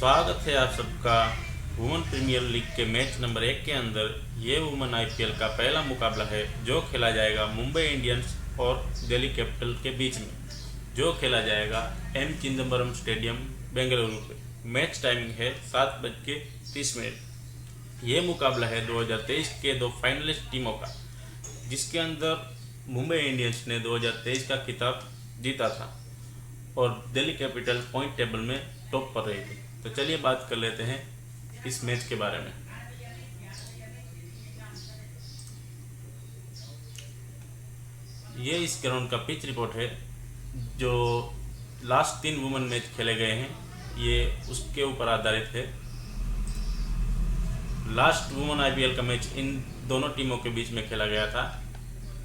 स्वागत है आप सबका वुमेन प्रीमियर लीग के मैच नंबर 1 के अंदर। ये वुमेन आईपीएल का पहला मुकाबला है जो खेला जाएगा मुंबई इंडियंस और दिल्ली कैपिटल के बीच में, जो खेला जाएगा एम चिदम्बरम स्टेडियम बेंगलुरु पे। मैच टाइमिंग है 7:30। ये मुकाबला है 2023 के दो फाइनलिस्ट टीमों का, जिसके अंदर मुंबई इंडियंस ने 2023 का खिताब जीता था और दिल्ली कैपिटल पॉइंट टेबल में टॉप पर रही थी। तो चलिए बात कर लेते हैं इस मैच के बारे में। ये इस ग्राउंड का पिच रिपोर्ट है। जो लास्ट 3 वुमेन मैच खेले गए हैं ये उसके ऊपर आधारित है। लास्ट वुमेन आईपीएल का मैच इन दोनों टीमों के बीच में खेला गया था,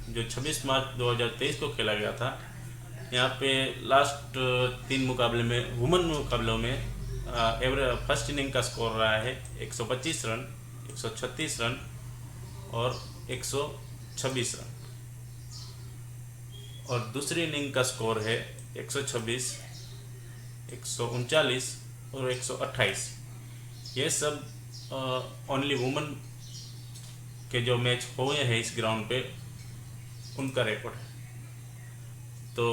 जो 26 मार्च 2023 को खेला गया था। यहाँ पे लास्ट 3 मुकाबले में वुमेन मुकाबलों में फर्स्ट इनिंग का स्कोर रहा है 125 रन, 136 रन और 126 रन, और दूसरी इनिंग का स्कोर है 126, 139 और 128। ये सब ओनली वुमेन के जो मैच हुए हैं इस ग्राउंड पे उनका रिकॉर्ड है। तो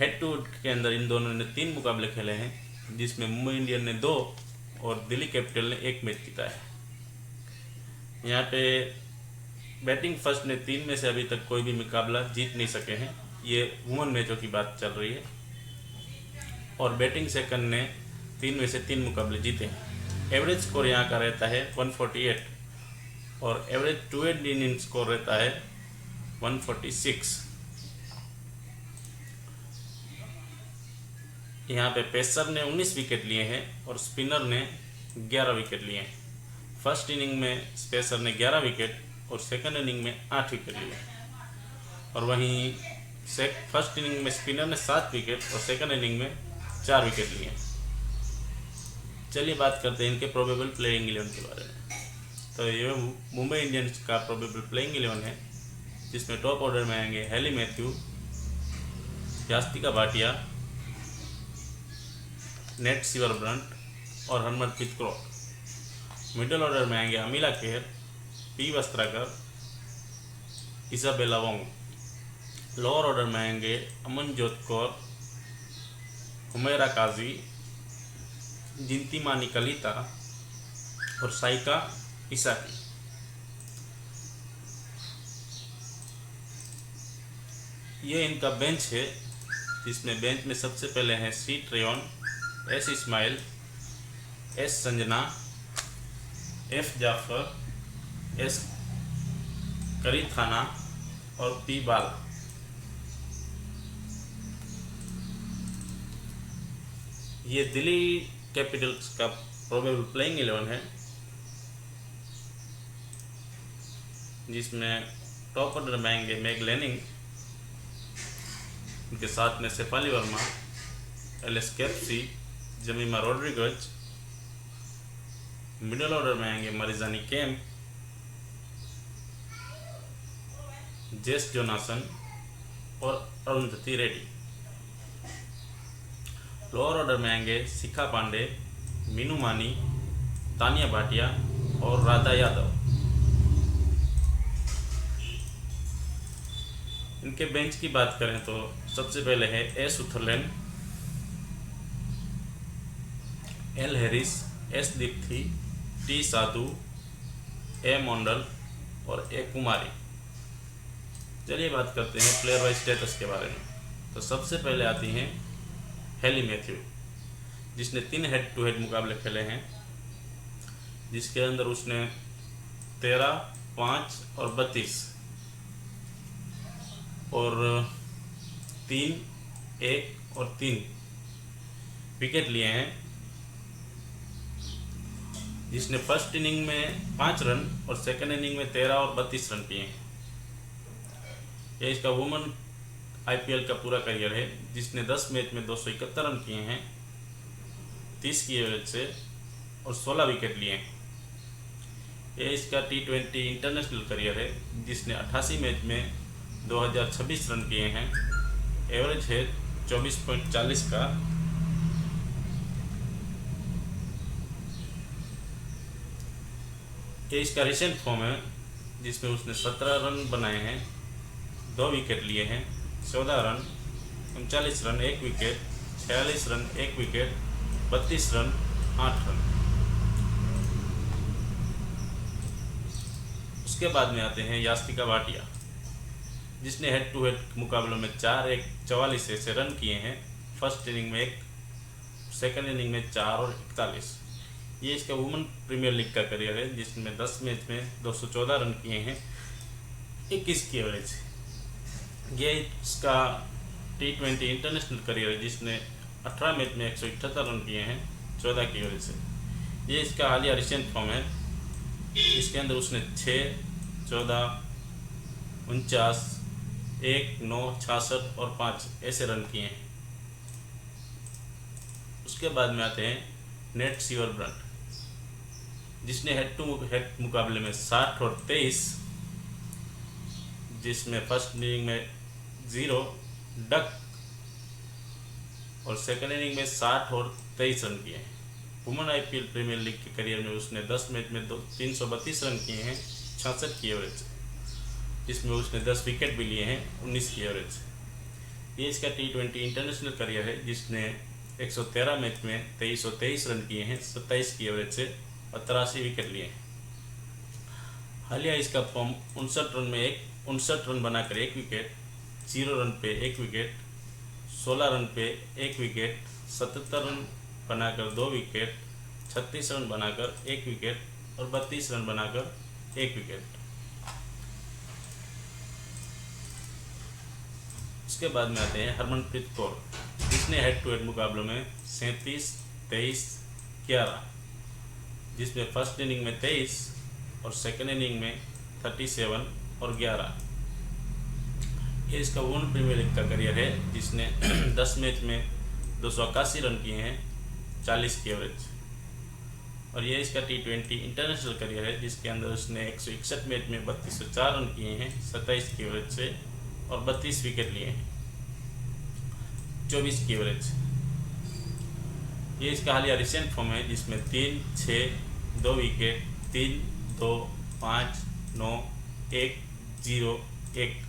हेड टू हेड के अंदर इन दोनों ने 3 मुकाबले खेले हैं, जिसमें मुंबई इंडियन ने 2 और दिल्ली कैपिटल ने 1 मैच जीता है। यहाँ पे बैटिंग फर्स्ट ने 3 में से अभी तक कोई भी मुकाबला जीत नहीं सके हैं। ये वुमेन मैचों की बात चल रही है। और बैटिंग सेकंड ने 3 में से 3 मुकाबले जीते हैं। एवरेज स्कोर यहाँ का रहता है 148 और average to end inning score रहता है 146। यहाँ पे पेसर ने 19 विकेट लिए हैं और स्पिनर ने 11 विकेट लिए हैं। फर्स्ट इनिंग में पेसर ने 11 विकेट और सेकंड इनिंग में 8 विकेट लिए, और वहीं फर्स्ट इनिंग में स्पिनर ने 7 विकेट और सेकंड इनिंग में 4 विकेट लिए। चलिए बात करते हैं इनके प्रोबेबल प्लेइंग 11 के बारे में। तो ये मुंबई इंडियंस का प्रोबेबल प्लेइंग 11 है, जिसमें टॉप ऑर्डर में आएंगे Hayley Matthew, Yastika Bhatia, Nat Sciver Brunt और हरमनप्रीत कौर। मिडिल ऑर्डर में आएंगे Amelia Kerr, P Vastrakar, Isabelle Wong. Lower order में आएंगे अमनजोत कौर, हुमैरा काजी, जिंतीमानी कलिता और साइका इसाकी। ये इनका बेंच है, जिसमें बेंच में सबसे पहले हैं C Tryon, S Ismail, S Sajana, F Jafar, S Keerthana और पी बाला। ये दिल्ली कैपिटल्स का प्रोबेबल प्लेइंग 11 है, जिसमें टॉप ऑर्डर में आएंगे मैग लेनिंग, उनके साथ में Shafali Verma, Alice Capsey, Jemimah Rodrigues. Middle order में आएंगे मरिजानी केम, जेस जोनासन और अरुंधति रेड्डी। लोअर ऑर्डर में आएंगे शिखा पांडे, मीनू मानी, तानिया भाटिया और राधा यादव। इनके बेंच की बात करें तो सबसे पहले है S Sutherland, L Harris, S Deepti, T Sadhu, A Mandal और ए कुमारी। चलिए बात करते हैं प्लेयर वाइज स्टेटस के बारे में। तो सबसे पहले आती हैं हेली मैथ्यू, जिसने 3 हेड टू हेड मुकाबले खेले हैं, जिसके अंदर उसने 13, 5 और 32 और 3, 1 और 3 विकेट लिए हैं। जिसने फर्स्ट इनिंग में 5 रन और सेकंड इनिंग में 13 और 32 रन किए हैं। यह इसका वुमेन आईपीएल का पूरा करियर है, जिसने 10 मैच में 271 रन किए हैं, 30 की एवरेज से, और 16 विकेट लिए हैं। यह इसका T20 इंटरनेशनल करियर है, जिसने 88 मैच में 2026 रन किए हैं। एवरेज है 24.40 का। ये इसका रिसेंट फॉर्म है जिसमें उसने 17 रन बनाए हैं, 2 विकेट लिए हैं, 14 run, 39 run 1 wicket, 46 run 1 wicket, 32 run 8 run. उसके बाद में आते हैं यास्तिका भाटिया, जिसने हेड टू हेड मुकाबलों में 44 ऐसे रन किए हैं। फर्स्ट इनिंग में 1, सेकंड इनिंग में 4 और 41। ये इसका वुमेन प्रीमियर लीग का करियर है, जिसमें 10 मैच में 214 रन किए हैं, 21 की एवरेज। ये इसका T20 इंटरनेशनल करियर है, जिसने 18 मैच में 178 रन किए हैं, 14 की एवरेज से। ये इसका हालिया रिसेंट फॉर्म है। इसके अंदर उसने 6, 14, 49, 1, 9, 66 और 5 ऐसे रन किए हैं। उसके बाद में आते हैं नेट सीवरब्रंट, जिसने हेड टू हेड मुकाबले में 60 और 23, जिसमें फर्स्ट इनिंग में 0 डक और सेकंड इनिंग में 60 और 23 रन किए हैं। वुमेन IPL प्रीमियर लीग के करियर में उसने 10 मैच में 332 रन किए हैं, 66 की एवरेज, जिसमें उसने 10 विकेट भी लिए हैं, 19 की एवरेज। ये इसका T20 इंटरनेशनल करियर है, जिसने 113 मैच में 2323 रन किए हैं, 27 की एवरेज से और 83 विकेट लिए हैं। हालिया इसका फॉर्म 59 रन बनाकर 1 विकेट, 0 रन पे 1 विकेट, 16 रन पे 1 विकेट, 77 रन बनाकर 2 विकेट, 36 रन बनाकर 1 विकेट और 32 रन बनाकर 1 विकेट। उसके बाद में आते हैं हरमनप्रीत कौर, जिसने हेड टू हेड मुकाबलों में 37, 23, 11, जिसमें फर्स्ट इनिंग में 23 और सेकेंड इनिंग में 37 और 11। ये इसका वुमेन प्रीमियर लीग का करियर है, जिसने 10 मैच में 281 रन किए हैं, 40 की एवरेज। और ये इसका T20 इंटरनेशनल करियर है, जिसके अंदर उसने 161 मैच में 3204 रन किए हैं, 27 की एवरेज से और 32 विकेट लिए हैं, 24 की एवरेज। ये इसका हालिया रिसेंट फॉर्म है, जिसमें 3, 6, 2 विकेट, 3, 2, 5, 9, 1, 0, 1।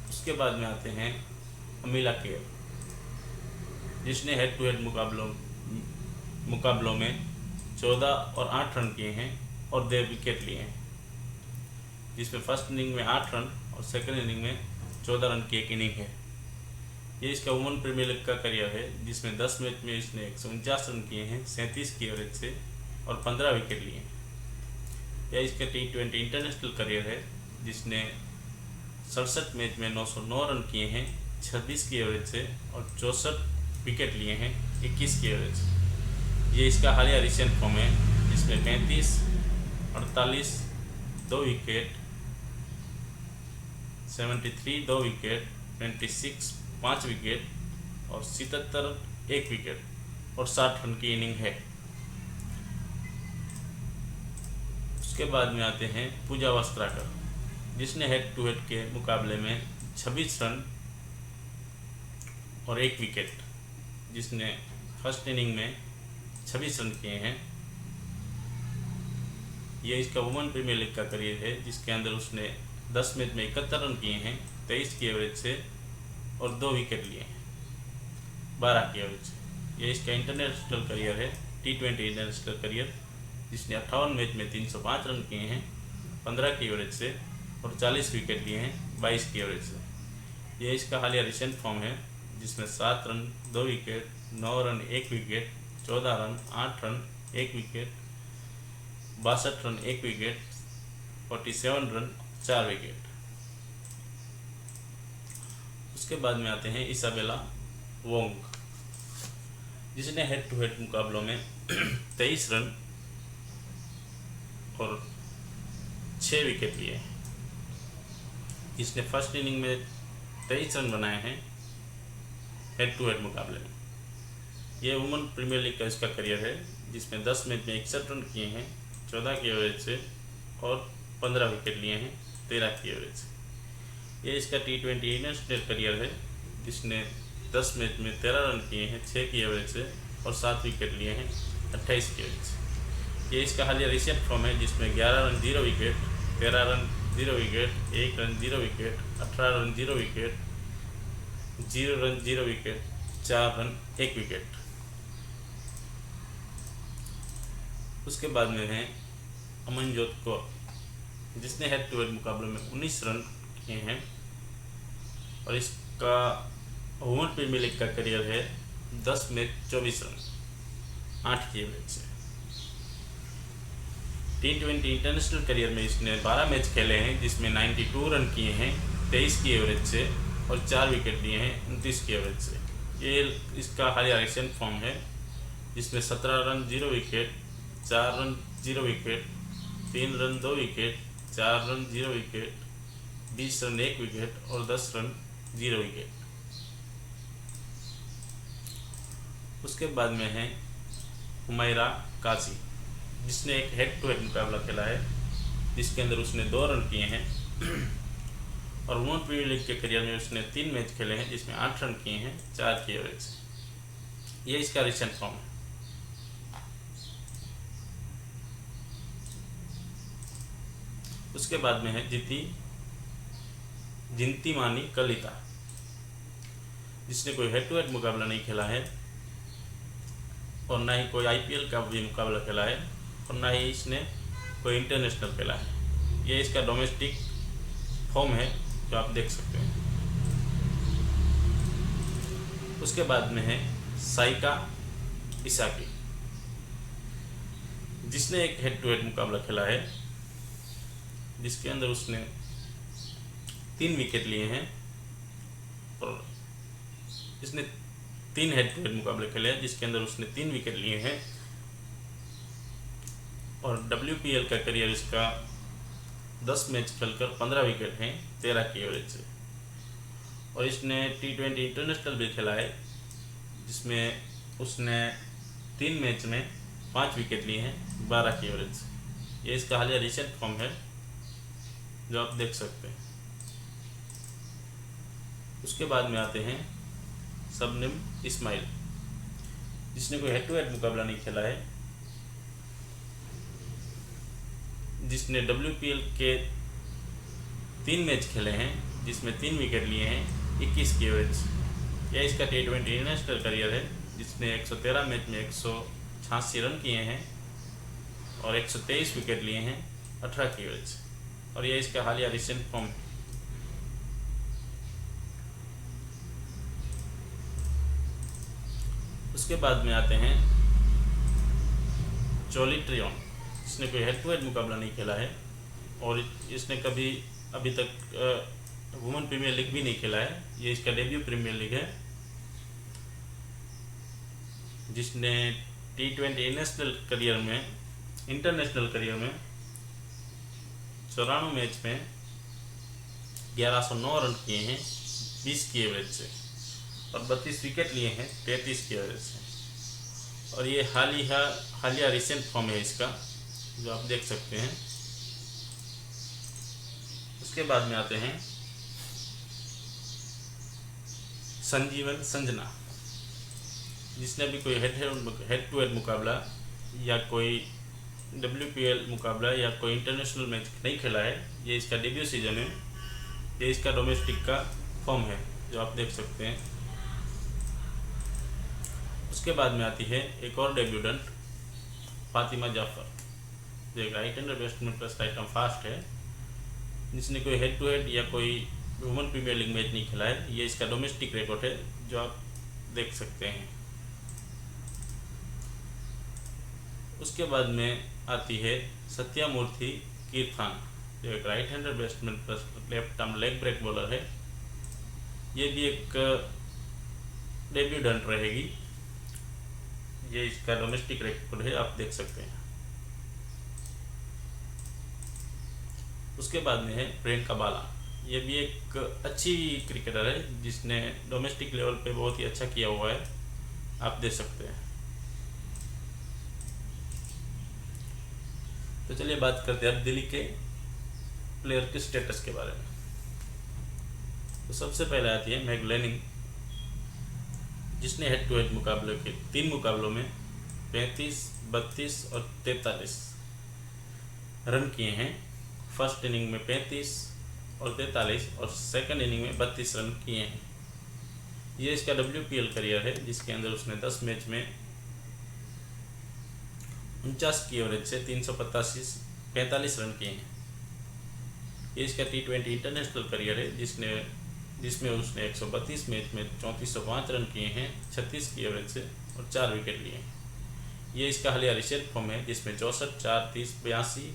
उसके बाद में आते हैं अमीला केर, जिसने हेड टू हेड मुकाबलों में 14 और 8 रन किए हैं और 2 विकेट लिए हैं, जिसमें फर्स्ट इनिंग में 8 रन और सेकंड इनिंग में 14 रन की एक इनिंग है। ये इसका वुमेन प्रीमियर लीग का करियर है, जिसमें 10 मैच में इसने 149 रन किए हैं, 37 की एवरेज से और 15 विकेट लिए हैं। यह इसका T20 इंटरनेशनल करियर है, जिसने 67 मैच में 909 रन किए हैं, 26 की एवरेज से और 64 विकेट लिए हैं, 21 की एवरेज। ये इसका हालिया रिसेंट फॉर्म है, जिसमें 35, 48, 2 विकेट, 73, 2 विकेट, 26, 5 विकेट और 77, 1 विकेट और 60 रन की इनिंग है। उसके बाद में आते हैं पूजा वस्त्राकर, जिसने हेड टू हेड के मुकाबले में 26 रन और 1 विकेट, जिसने फर्स्ट इनिंग में 26 रन किए हैं। ये इसका वुमेन प्रीमियर लीग का करियर है, जिसके अंदर उसने 10 मैच में 71 रन किए हैं, 23 की एवरेज से और 2 विकेट लिए हैं, 12 की एवरेज। ये इसका इंटरनेशनल करियर है, T20 इंटरनेशनल करियर, जिसने 58 मैच में 305 रन किए हैं, 15 की एवरेज से और 40 विकेट लिए हैं, 22 की एवरेज से। ये इसका हालिया रिसेंट फॉर्म है, जिसमें 7 run, 2 wicket, 9 run, 1 wicket, 14 run, 8 run, 1 wicket, 62 run, 1 wicket, 47 run, 4 wicket. उसके बाद में आते हैं इसाबेला वोंग, जिसने हेड टू हेड मुकाबलों में 23 रन और 6 विकेट लिए हैं। इसने फर्स्ट इनिंग में 23 रन बनाए हैं हेड टू हेड मुकाबले में। ये वुमेन प्रीमियर लीग का इसका करियर है, जिसमें 10 मैच में 61 रन किए हैं, 14 की एवरेज से और 15 विकेट लिए हैं, 13 की एवरेज से। ये इसका T20 इंटरनेशनल करियर है, जिसने 10 मैच में 13 रन किए हैं, 6 की एवरेज से और 7 विकेट लिए हैं, 28 की एवरेज से। ये इसका हालिया रिसेंट फॉर्म है, जिसमें 11 run 0 wicket, 13 run 0 wicket, 1 run 0 wicket, 18 run 0 wicket, 0 run 0 wicket, 4 run 1 wicket. उसके बाद में है अमनजोत कौर, जिसने हेड टू हेड मुकाबले में 19 रन किए हैं और इसका वुमेन प्रीमियर लीग का करियर है 10 मैच 24 रन 8 की एवरेज से। T20 इंटरनेशनल करियर में इसने 12 मैच खेले हैं, जिसमें 92 रन किए हैं 23 की एवरेज से और 4 विकेट लिए हैं 29 की एवरेज से। ये इसका हालिया रिसेंट फॉर्म है, जिसमें 17 run 0 wicket, 4 run 0 wicket, 3 run 2 wicket, 4 run 0 wicket, 20 run 1 wicket और 10 रन 0 विकेट। उसके बाद में है हुमैरा काजी, जिसने एक हेड टू हेड मुकाबला खेला है, जिसके अंदर उसने 2 रन किए हैं और वुमेन प्रीमियर लीग के करियर में उसने 3 मैच खेले हैं, जिसमें 8 रन किए हैं 4 की एवरेज से। ये इसका रिसेंट फॉर्म है। उसके बाद में है जिंतीमानी कलिता, जिसने कोई हेड टू हेड मुकाबला नहीं खेला है और ना ही कोई IPL का भी मुकाबला खेला है और ना ही इसने कोई इंटरनेशनल खेला है। ये इसका डोमेस्टिक फॉर्म है, जो आप देख सकते हैं। उसके बाद में है साइका इसाकी, जिसने एक हेड टू हेड मुकाबला खेला है, जिसके अंदर उसने 3 विकेट लिए हैं और इसने 3 हेड टू हेड मुकाबले खेले हैं, जिसके अंदर उसने 3 विकेट लिए हैं और WPL का करियर इसका 10 मैच खेलकर 15 विकेट हैं 13 की एवरेज से। और इसने T20 इंटरनेशनल भी खेला है, जिसमें उसने 3 मैच में 5 विकेट लिए हैं 12 की एवरेज से। ये इसका हालिया रिसेंट फॉर्म है, जो आप देख सकते हैं। उसके बाद में आते हैं शबनम इस्माइल, जिसने कोई हेड टू हेड मुकाबला नहीं खेला है, जिसने WPL के 3 मैच खेले हैं, जिसमें 3 विकेट लिए हैं 21 की एवरेज। यह इसका T20 इंटरनेशनल करियर है, जिसने 113 मैच में 186 रन किए हैं और 123 विकेट लिए हैं 18 की एवरेज। और यह इसका हालिया रिसेंट फॉर्म है। उसके बाद में आते हैं चोली ट्रियोन, जिसने कोई हेड टू हेड मुकाबला नहीं खेला है और इसने कभी अभी तक वुमेन प्रीमियर लीग भी नहीं खेला है। ये इसका डेब्यू प्रीमियर लीग है, जिसने T20 इंटरनेशनल करियर में 94 मैच में 1109 रन किए हैं 20 की एवरेज से और 32 विकेट लिए हैं 33 की एवरेज से। और ये हालिया रिसेंट फॉर्म है इसका, जो आप देख सकते हैं। उसके बाद में आते हैं संजीवन संजना, जिसने अभी कोई हेड टू हेड मुकाबला या कोई WPL मुकाबला या कोई इंटरनेशनल मैच नहीं खेला है। ये इसका डेब्यू सीजन है। ये इसका डोमेस्टिक का फॉर्म है, जो आप देख सकते हैं। उसके बाद में आती है एक और डेब्यूटेंट फातिमा जाफर, जो एक right hander batsman plus right arm fast है, जिसने कोई हेड टू हेड या कोई वुमेन प्रीमियर लीग मैच नहीं खेला है। ये इसका डोमेस्टिक रिकॉर्ड है, जो आप देख सकते हैं। उसके बाद में आती है सत्यामूर्ति कीर्थान, जो एक right hander batsman plus left arm leg break bowler है। ये भी एक डेब्यूटेंट रहेगी। ये इसका डोमेस्टिक रिकॉर्ड है, आप देख सकते हैं। उसके बाद में है प्रियंका बाला। ये भी एक अच्छी क्रिकेटर है, जिसने डोमेस्टिक लेवल पे बहुत ही अच्छा किया हुआ है, आप देख सकते हैं। तो चलिए बात करते हैं अब दिल्ली के प्लेयर के स्टेटस के बारे में। तो सबसे पहले आती है मैग लैनिंग, जिसने हेड टू हेड मुकाबले के 3 मुकाबलों में 35, 32 और 43 रन किए हैं। फर्स्ट इनिंग में 35 और 43 और सेकंड इनिंग में 32 रन किए हैं। ये इसका WPL करियर है, जिसके अंदर उसने 10 मैच में 49 की एवरेज से 345 रन किए हैं। ये इसका T20 इंटरनेशनल करियर है, जिसमें उसने 132 मैच में 3405 रन किए हैं 36 की एवरेज से और 4 विकेट लिए हैं। ये इसका हालिया रिसेंट फॉर्म है, जिसमें 64, 4, 30, 82,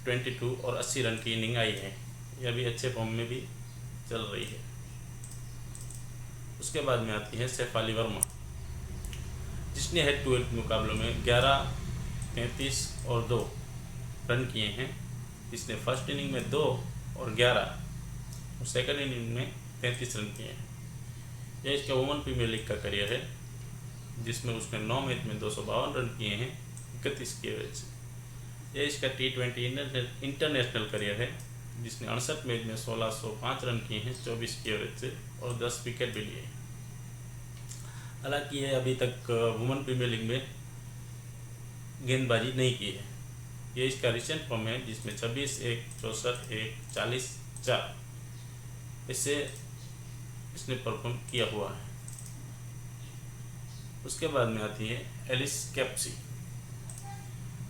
22 और 80 रन की इनिंग आई है। यह भी अच्छे फॉर्म में भी चल रही है। उसके बाद में आती है सैफ अली वर्मा, जिसने हेड टू हेड मुकाबलों में 11, 33 और 2 रन किए हैं। इसने फर्स्ट इनिंग में 2 और 11 और सेकंड इनिंग में 33 रन किए हैं। यह इसका वुमेन प्रीमियर लीग का करियर है, जिसमें उसने 9 मैच में 252 रन किए हैं 31 की एवरेज से। यह इसका T20 इंटरनेशनल करियर है, जिसने 68 मैच में 1605 रन किए हैं 24 की एवरेज से और 10 विकेट भी लिए हैं। हालांकि यह अभी तक वुमेन प्रीमियर लीग में गेंदबाजी नहीं की है। ये इसका रिसेंट फॉर्म है, जिसमें 26, 1, 64, 1, 40, 4 इससे इसने परफॉर्म किया हुआ है। उसके बाद में आती है एलिस कैप्सी,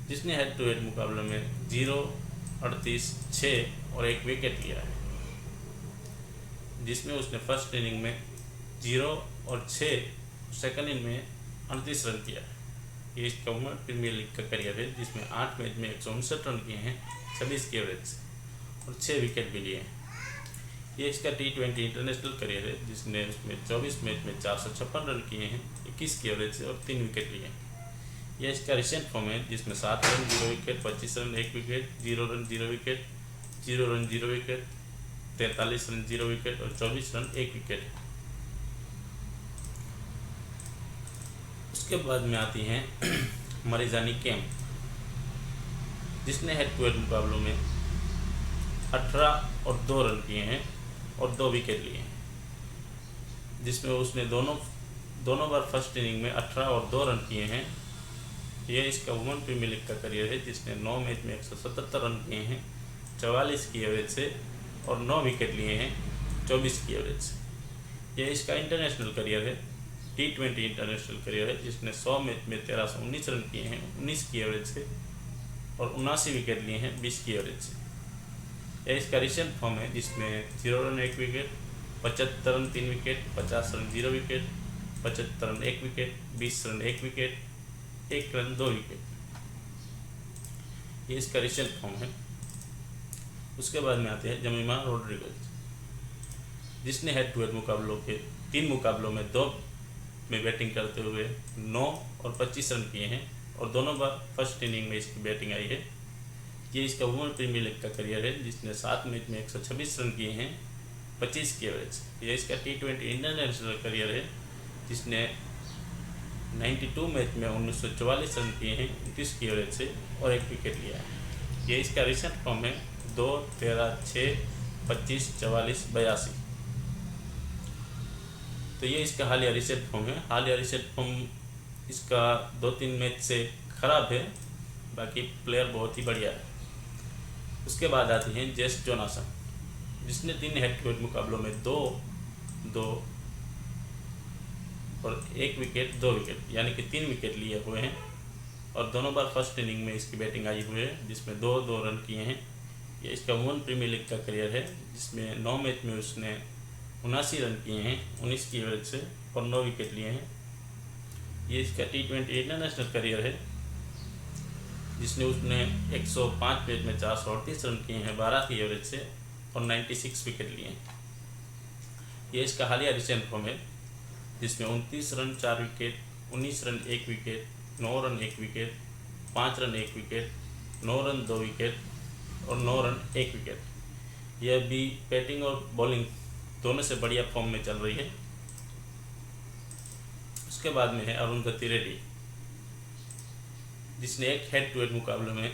जिसने हेड टू हेड मुकाबले में 0, 38, 6 और 1 विकेट लिया है, जिसमें उसने फर्स्ट इनिंग में 0 और 6, सेकंड इनिंग में 38 रन किया है। ये इसका वुमेन प्रीमियर लीग का करियर है, जिसमें 8 मैच में 159 रन किए हैं 26 की एवरेज से और 6 विकेट भी लिए हैं। ये इसका T20 इंटरनेशनल करियर है, जिसने उसमें 24 मैच में 456 रन किए हैं 21 की एवरेज से और 3 विकेट लिए हैं। यह इसका रिसेंट फॉर्म है, जिसमें 7 run 0 wicket, 25 run 1 wicket, 0 run 0 wicket, 0 run 0 wicket, 43 run 0 wicket और 24 रन 1 विकेट। उसके बाद में आती हैं मरिजानी कैम्प, जिसने हेड टू हेड मुकाबलों में 18 और 2 रन किए हैं और 2 विकेट लिए हैं, जिसमें उसने दोनों बार फर्स्ट इनिंग में 18 और 2 रन किए हैं। यह इसका वुमेन प्रीमियर लीग का करियर है, जिसने 9 मैच में 177 रन किए हैं 44 की एवरेज से और 9 विकेट लिए हैं 24 की एवरेज से। यह इसका इंटरनेशनल करियर है, T20 इंटरनेशनल करियर है, जिसने 100 मैच में 1319 रन किए हैं 19 की एवरेज से और 79 विकेट लिए हैं 20 की एवरेज से। यह इसका रिसेंट फॉर्म है, जिसमें 0 run 1 wicket, 75 run 3 wicket, 50 run 0 wicket, 75 run 1 wicket, 20 run 1 wicket, 1 run 2 wicket. ये इसका रिसेंट फॉर्म है। उसके बाद में आते हैं जमीमा रोड्रिगेज, जिसने हेड टू हेड मुकाबलों के 3 मुकाबलों में 2 में बैटिंग करते हुए 9 और 25 रन किए हैं और दोनों बार फर्स्ट इनिंग में इसकी बैटिंग आई है। ये इसका वुमेन प्रीमियर लीग का करियर है, जिसने 7 मैच में 126 रन किए हैं 25 की एवरेज। ये इसका T20 इंटरनेशनल करियर है, जिसने 92 मैच में 1944 रन किए हैं 29 की एवरेज से और 1 विकेट लिया है। ये इसका रिसेंट फॉर्म है 2, 13, 6, 25, 44, 82। तो ये इसका हालिया रिसेंट फॉर्म है। हालिया रिसेंट फॉर्म इसका 2-3 मैच से ख़राब है, बाकी प्लेयर बहुत ही बढ़िया है। उसके बाद आती हैं जेस जोनासन, जिसने 3 हेड टू हेड मुकाबलों में 2 और 1 विकेट 2 विकेट यानी कि 3 विकेट लिए हुए हैं और दोनों बार फर्स्ट इनिंग में इसकी बैटिंग आई हुई है, जिसमें 2 रन किए हैं। ये इसका वुमेन प्रीमियर लीग का करियर है, जिसमें 9 मैच में उसने 79 रन किए हैं 19 की एवरेज से और 9 विकेट लिए हैं। ये इसका T20 इंटरनेशनल करियर है, जिसने उसने 105 मैच में 438 रन किए हैं 12 की एवरेज से और 96 विकेट लिए हैं। ये इसका हालिया रिसेंट फॉर्म है, जिसमें 29 run 4 wicket, 19 run 1 wicket, 9 run 1 wicket, 5 run 1 wicket, 9 run 2 wicket और 9 रन 1 विकेट। यह भी बैटिंग और बॉलिंग दोनों से बढ़िया फॉर्म में चल रही है। उसके बाद में है अरुंधति रेड्डी, जिसने एक हेड टू हेड मुकाबले में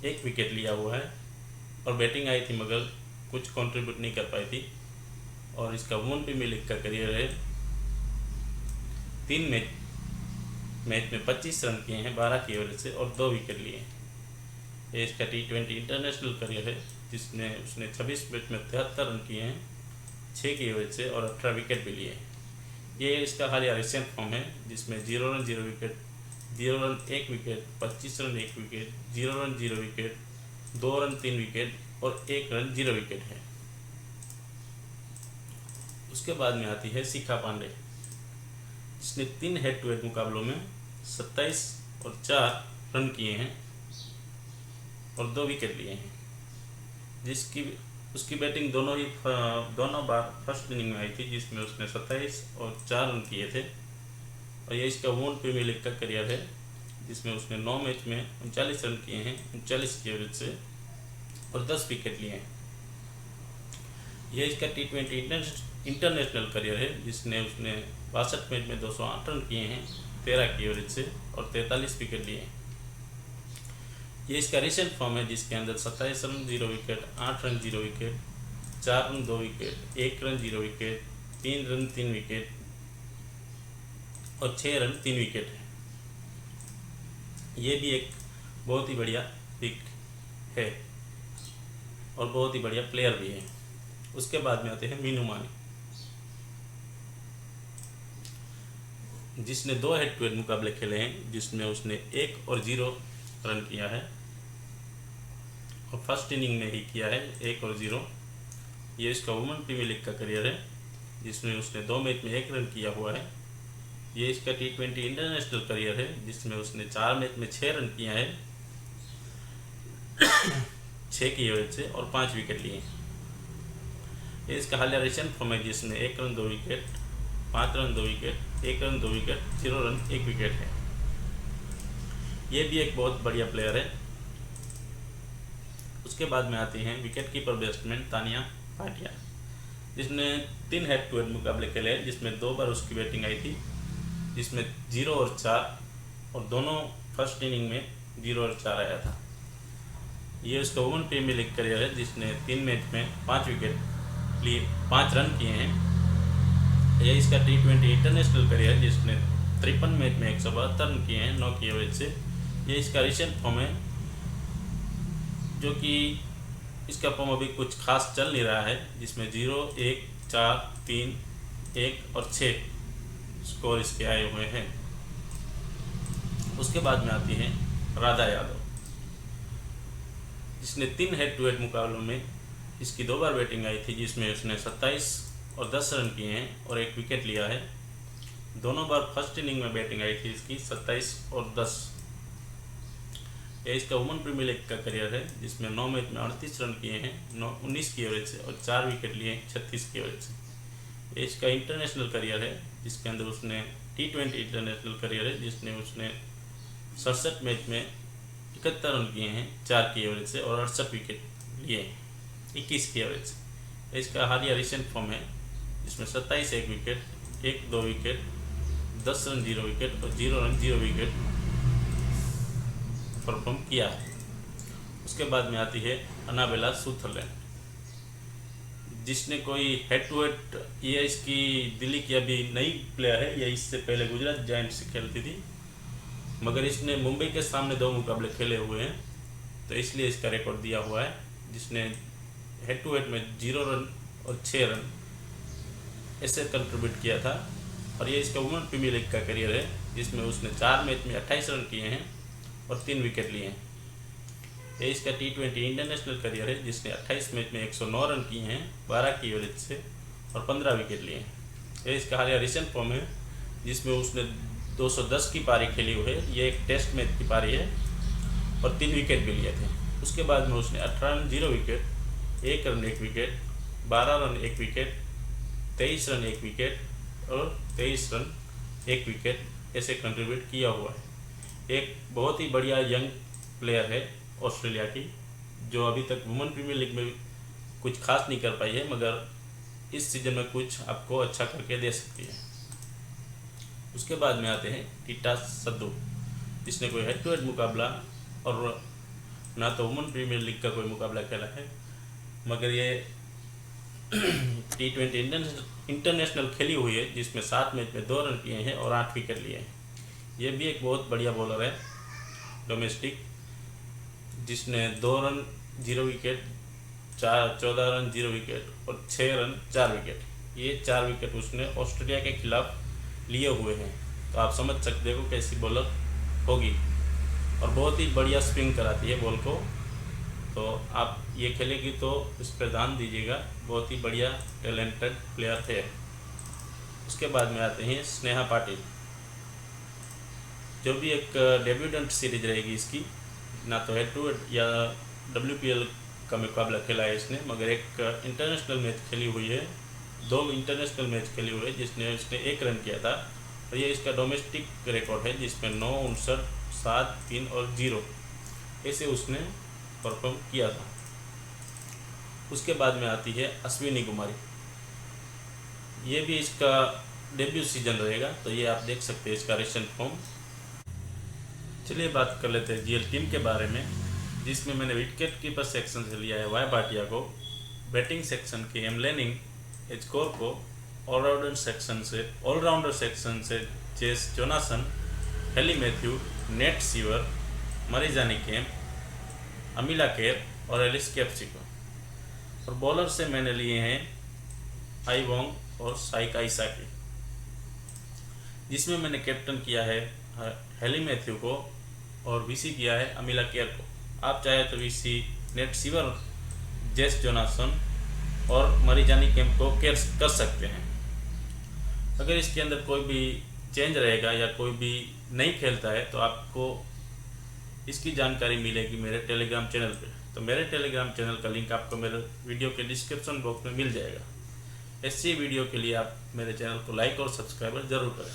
1 विकेट लिया हुआ है और बैटिंग आई थी मगर कुछ कंट्रीब्यूट नहीं कर पाई थी। और इसका वुमेन प्रीमियर लीग का करियर है, मैच में 25 रन किए हैं 12 की एवरेज से और 2 विकेट लिए हैं। ये इसका T20 इंटरनेशनल करियर है, जिसमें उसने 26 मैच में 73 रन किए हैं 6 की एवरेज से और 18 विकेट भी लिए हैं। ये इसका हालिया रिसेंट फॉर्म है, जिसमें 0 run 0 wicket, 0 run 1 wicket, 25 run 1 wicket, 0 run 0 wicket, 2 run 3 wicket और 1 रन 0 विकेट है। उसके बाद में आती है शिखा पांडे, जिसने 3 हेड टू हेड मुकाबलों में 27 और 4 रन किए हैं और 2 विकेट लिए हैं। उसकी बैटिंग दोनों बार फर्स्ट इनिंग में आई थी, जिसमें उसने 27 और 4 रन किए थे। और ये इसका वुमेन प्रीमियर लीग का करियर है, जिसमें उसने 9 मैच में 39 रन किए हैं 39 की एवरेज से और 10 विकेट लिए हैं। यह इसका T20 इंटरनेशनल करियर है, जिसने उसने 62 मैच में 208 रन किए हैं 13 की एवरेज से और 43 विकेट लिए हैं। ये इसका रिसेंट फॉर्म है, जिसके अंदर 27 run 0 wicket, 8 run 0 wicket, 4 run 2 wicket, 1 run 0 wicket, 3 run 3 wicket और 6 रन 3 विकेट है। ये भी एक बहुत ही बढ़िया पिक है और बहुत ही बढ़िया प्लेयर भी है। उसके बाद में आते हैं मीनू मानी, जिसने 2 हेड टू हेड मुकाबले खेले हैं, जिसमें उसने 1 और 0 रन किया है और फर्स्ट इनिंग में ही किया है 1 और 0। ये इसका वुमेन प्रीमियर लीग का करियर है, जिसमें उसने 2 मैच में 1 रन किया हुआ है। ये इसका T20 इंटरनेशनल करियर है, जिसमें उसने 4 मैच में 6 रन किया है 6 की एवरेज से और 5 विकेट लिए हैं। ये इसका हालिया रिसेंट फॉर्म है, जिसमें 1 run 2 wicket, 5 run 2 wicket, 1 run 2 wicket, 0 run 1 wicket है। ये भी एक बहुत बढ़िया प्लेयर है। उसके बाद में आती हैं wicket keeper batsman Tania Bhatia, जिसने 3 हेड टू हेड मुकाबले खेले, जिसमें 2 बार उसकी बैटिंग आई थी, जिसमें 0 और 4 और दोनों फर्स्ट इनिंग में 0 और 4 आया था। ये उसका वुमेन प्रीमियर लीग करियर है, जिसने 3 मैच में 5 विकेट लिए 5 रन किए हैं। यह इसका T20 इंटरनेशनल करियर है, जिसने 53 मैच में 172 रन किए हैं 9 की एवरेज से। ये इसका रिसेंट फॉर्म है, जो कि इसका फॉर्म अभी कुछ खास चल नहीं रहा है, जिसमें 0, 1, 4, 3, 1 और 6 स्कोर इसके आए हुए हैं। उसके बाद में आती हैं राधा यादव, जिसने 3 हेड टू हेड मुकाबलों में इसकी 2 बार बैटिंग आई थी, जिसमें उसने 27 और 10 रन किए हैं और 1 विकेट लिया है। दोनों बार फर्स्ट इनिंग में बैटिंग आई थी इसकी 27 और 10। यह इसका वुमेन प्रीमियर लीग का करियर है, जिसमें 9 मैच में 38 रन किए हैं 19 की एवरेज से और 4 विकेट लिए हैं 36 की एवरेज से। ये इसका इंटरनेशनल करियर है, जिसके अंदर उसने T20 इंटरनेशनल करियर है, जिसने उसने 67 मैच में 71 रन किए हैं 4 की एवरेज से और 68 विकेट लिए हैं 21 की एवरेज से। इसका हालिया रिसेंट फॉर्म है, जिसमें 27 1 विकेट, 1 2 विकेट, 10 रन 0 विकेट और 0 रन 0 विकेट परफॉर्म किया है। उसके बाद में आती है अनाबेला सुथरलैंड, जिसने कोई हेड टू हेड, ये इसकी दिल्ली की अभी नई प्लेयर है, ये इससे पहले गुजरात जायंट्स से खेलती थी, मगर इसने मुंबई के सामने 2 मुकाबले खेले हुए हैं, तो इसलिए इसका रिकॉर्ड दिया हुआ है, जिसने हेड टू हेड में 0 रन और 6 रन ऐसे कंट्रीब्यूट किया था। और ये इसका वुमेन प्रीमियर लीग का करियर है, जिसमें उसने 4 मैच में 28 रन किए हैं और 3 विकेट लिए हैं। ये इसका T20 इंटरनेशनल करियर है, जिसने 28 मैच में 109 रन किए हैं 12 की एवरेज से और 15 विकेट लिए हैं। ये इसका हालिया रिसेंट फॉर्म है, जिसमें उसने 210 की पारी खेली हुई है। ये एक टेस्ट मैच की पारी है और 3 विकेट भी लिए थे। उसके बाद में उसने 18 run 0 wicket, 1 run 1 wicket, 12 run 1 wicket, 23 run 1 wicket और 23 रन 1 विकेट ऐसे कंट्रीब्यूट किया हुआ है। एक बहुत ही बढ़िया यंग प्लेयर है ऑस्ट्रेलिया की, जो अभी तक वुमेन प्रीमियर लीग में कुछ खास नहीं कर पाई है, मगर इस सीजन में कुछ आपको अच्छा करके दे सकती है। उसके बाद में आते हैं टीटा सद्दू, जिसने कोई हेड टू हेड मुकाबला और ना तो वुमेन प्रीमियर लीग का कोई मुकाबला खेला है, मगर ये T20 इंटरनेशनल खेली हुई है, जिसमें 7 मैच में 2 रन किए हैं और 8 विकेट लिए हैं। ये भी एक बहुत बढ़िया बॉलर है डोमेस्टिक, जिसने 2 रन 0 विकेट, 14 रन 0 विकेट और 6 रन 4 विकेट, ये 4 विकेट उसने ऑस्ट्रेलिया के खिलाफ लिए हुए हैं। तो आप समझ सकते हो कैसी बॉलर होगी, और बहुत ही बढ़िया स्विंग कराती है बॉल को। तो आप ये खेलेगी तो इस पर ध्यान दीजिएगा, बहुत ही बढ़िया टैलेंटेड प्लेयर है। उसके बाद में आते हैं स्नेहा पाटिल, जो भी एक डेब्यूटेंट सीरीज रहेगी इसकी, ना तो हेड टू हेड या WPL का मुकाबला खेला है इसने, मगर एक इंटरनेशनल मैच खेली हुई है, 2 इंटरनेशनल मैच खेली हुई है, जिसने इसने 1 रन किया था। और ये इसका डोमेस्टिक रिकॉर्ड है, जिसमें 9, 59, 7, 3 और 0 ऐसे उसने परफॉर्म किया था। उसके बाद में आती है अश्विनी कुमारी, ये भी इसका डेब्यू सीजन रहेगा, तो ये आप देख सकते हैं इसका रिसेंट फॉर्म। चलिए बात कर लेते हैं GL टीम के बारे में, जिसमें मैंने विकेट कीपर सेक्शन से लिया है वाई भाटिया को, बैटिंग सेक्शन के एम लेनिंग, एजकोर को, ऑलराउंडर सेक्शन से Jess Jonassen, Hayley Matthew, Nat Sciver, Marizanne Kapp, Amelia Kerr और एलिस कैप्सिको। और बॉलर से मैंने लिए हैं आई वोंग और साइक आइसाकी, जिसमें मैंने कैप्टन किया है हेली मैथ्यू को और VC किया है अमिला केयर को। आप चाहे तो VC net sewer, Jess Jonassen और मरीजानी कैम को केयर कर सकते हैं। अगर इसके अंदर कोई भी चेंज रहेगा या कोई भी नहीं खेलता है, तो आपको इसकी जानकारी मिलेगी मेरे टेलीग्राम चैनल पे। तो मेरे टेलीग्राम चैनल का लिंक आपको मेरे वीडियो के डिस्क्रिप्शन बॉक्स में मिल जाएगा। ऐसी वीडियो के लिए आप मेरे चैनल को लाइक और सब्सक्राइब जरूर करें।